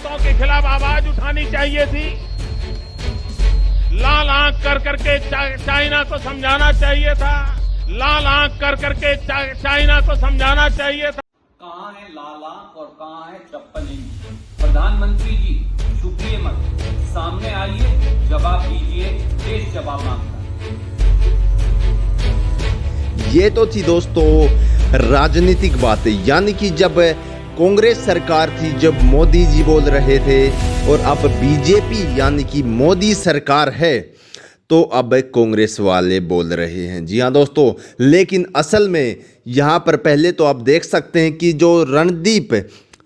ताकतों के खिलाफ आवाज उठानी चाहिए थी। लाल आंख कर करके चाइना को समझाना चाहिए था। लाल आंख कर करके चाइना को समझाना चाहिए था। कहां है लाल आंख और कहां है 56 इंच? प्रधानमंत्री जी छुपिए मत, सामने आइए, जवाब दीजिए, देश जवाब मांगता है। ये तो थी दोस्तों राजनीतिक बातें, यानी कि जब कांग्रेस सरकार थी, जब मोदी जी बोल रहे थे, और अब बीजेपी यानी कि मोदी सरकार है, तो अब कांग्रेस वाले बोल रहे हैं। जी हाँ दोस्तों, लेकिन असल में यहाँ पर पहले तो आप देख सकते हैं कि जो रणदीप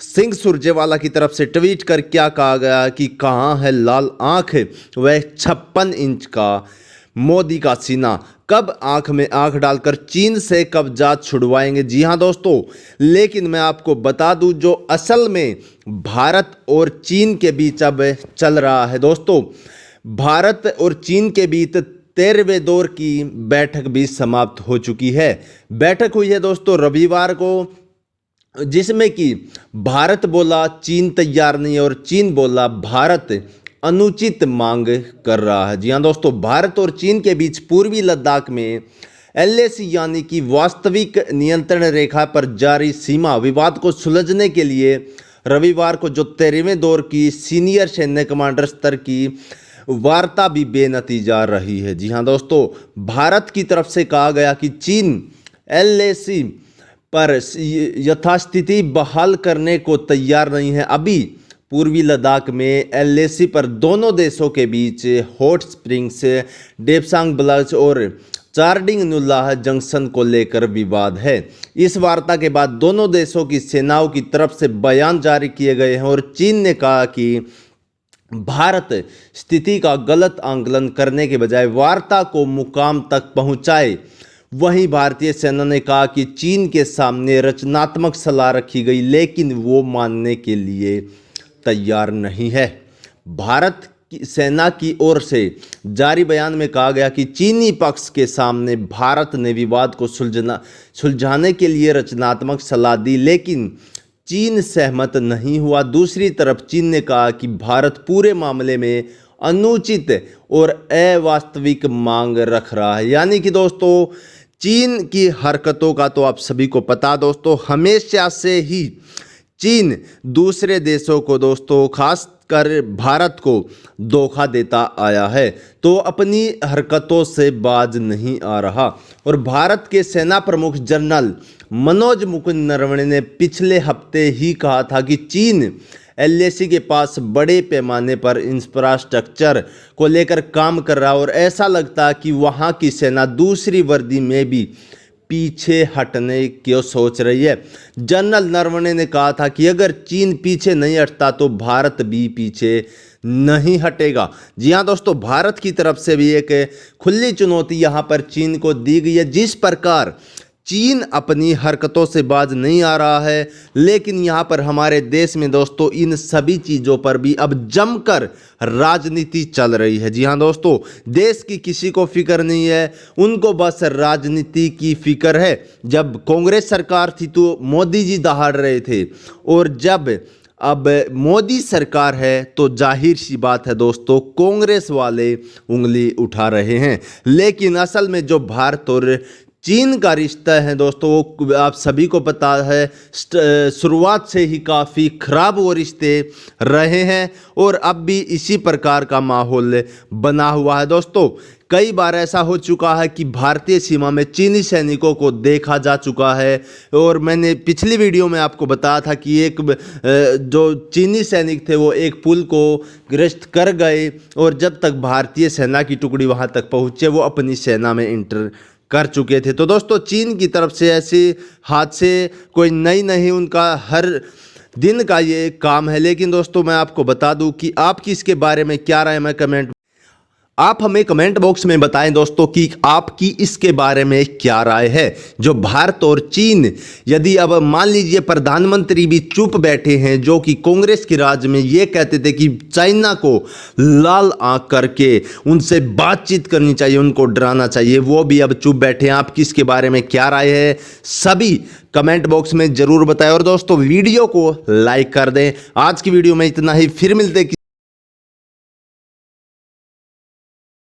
सिंह सुरजेवाला की तरफ से ट्वीट कर क्या कहा गया कि कहाँ है लाल आंख, वह 56 इंच का मोदी का सीना, कब आंख में आंख डालकर चीन से कब जात छुड़वाएंगे। जी हाँ दोस्तों, लेकिन मैं आपको बता दूं जो असल में भारत और चीन के बीच अब चल रहा है दोस्तों, भारत और चीन के बीच 13वें दौर की बैठक भी समाप्त हो चुकी है। बैठक हुई है दोस्तों रविवार को, जिसमें कि भारत बोला चीन तैयार नहीं है और चीन बोला भारत अनुचित मांग कर रहा है। जी हाँ दोस्तों, भारत और चीन के बीच पूर्वी लद्दाख में LAC यानी कि वास्तविक नियंत्रण रेखा पर जारी सीमा विवाद को सुलझने के लिए रविवार को जो 13वें दौर की सीनियर सैन्य कमांडर स्तर की वार्ता भी बेनतीजा रही है। जी हाँ दोस्तों, भारत की तरफ से कहा गया कि चीन LAC पर यथास्थिति बहाल करने को तैयार नहीं है। अभी पूर्वी लद्दाख में LAC पर दोनों देशों के बीच हॉट स्प्रिंग्स, डेपसांग ब्लच और चार्डिंग नुल्लाह जंक्शन को लेकर विवाद है। इस वार्ता के बाद दोनों देशों की सेनाओं की तरफ से बयान जारी किए गए हैं और चीन ने कहा कि भारत स्थिति का गलत आंकलन करने के बजाय वार्ता को मुकाम तक पहुंचाए। वहीं भारतीय सेना ने कहा कि चीन के सामने रचनात्मक सलाह रखी गई, लेकिन वो मानने के लिए तैयार नहीं है। भारत की सेना की ओर से जारी बयान में कहा गया कि चीनी पक्ष के सामने भारत ने विवाद को सुलझाने के लिए रचनात्मक सलाह दी, लेकिन चीन सहमत नहीं हुआ। दूसरी तरफ चीन ने कहा कि भारत पूरे मामले में अनुचित और अवास्तविक मांग रख रहा है। यानी कि दोस्तों चीन की हरकतों का तो आप सभी को पता दोस्तों, हमेशा से ही चीन दूसरे देशों को दोस्तों खास कर भारत को धोखा देता आया है, तो अपनी हरकतों से बाज नहीं आ रहा। और भारत के सेना प्रमुख जनरल मनोज मुकुंद नरवणे ने पिछले हफ्ते ही कहा था कि चीन LAC के पास बड़े पैमाने पर इंफ्रास्ट्रक्चर को लेकर काम कर रहा है और ऐसा लगता है कि वहाँ की सेना दूसरी वर्दी में भी पीछे हटने की सोच रही है। जनरल नरवणे ने कहा था कि अगर चीन पीछे नहीं हटता तो भारत भी पीछे नहीं हटेगा। जी हाँ दोस्तों, भारत की तरफ से भी एक खुली चुनौती यहाँ पर चीन को दी गई है। जिस प्रकार चीन अपनी हरकतों से बाज नहीं आ रहा है, लेकिन यहाँ पर हमारे देश में दोस्तों इन सभी चीज़ों पर भी अब जमकर राजनीति चल रही है। जी हाँ दोस्तों, देश की किसी को फिक्र नहीं है, उनको बस राजनीति की फिक्र है। जब कांग्रेस सरकार थी तो मोदी जी दहाड़ रहे थे, और जब अब मोदी सरकार है तो जाहिर सी बात है दोस्तों कांग्रेस वाले उंगली उठा रहे हैं। लेकिन असल में जो भारत और चीन का रिश्ता है दोस्तों, वो आप सभी को पता है शुरुआत से ही काफ़ी ख़राब वो रिश्ते रहे हैं और अब भी इसी प्रकार का माहौल बना हुआ है दोस्तों। कई बार ऐसा हो चुका है कि भारतीय सीमा में चीनी सैनिकों को देखा जा चुका है, और मैंने पिछली वीडियो में आपको बताया था कि एक जो चीनी सैनिक थे वो एक पुल को ग्रस्त कर गए, और जब तक भारतीय सेना की टुकड़ी वहां तक पहुंचे वो अपनी सेना में इंटर कर चुके थे। तो दोस्तों चीन की तरफ से ऐसे हादसे कोई नई नहीं, उनका हर दिन का ये काम है। लेकिन दोस्तों मैं आपको बता दूं कि आपकी इसके बारे में क्या राय है, मैं कमेंट आप हमें कमेंट बॉक्स में बताएं दोस्तों कि आपकी इसके बारे में क्या राय है। जो भारत और चीन, यदि अब मान लीजिए प्रधानमंत्री भी चुप बैठे हैं, जो कि कांग्रेस के राज में ये कहते थे कि चाइना को लाल आंख करके उनसे बातचीत करनी चाहिए, उनको डराना चाहिए, वो भी अब चुप बैठे हैं। आपकी इसके बारे में क्या राय है, सभी कमेंट बॉक्स में जरूर बताएं और दोस्तों वीडियो को लाइक कर दें। आज की वीडियो में इतना ही, फिर मिलते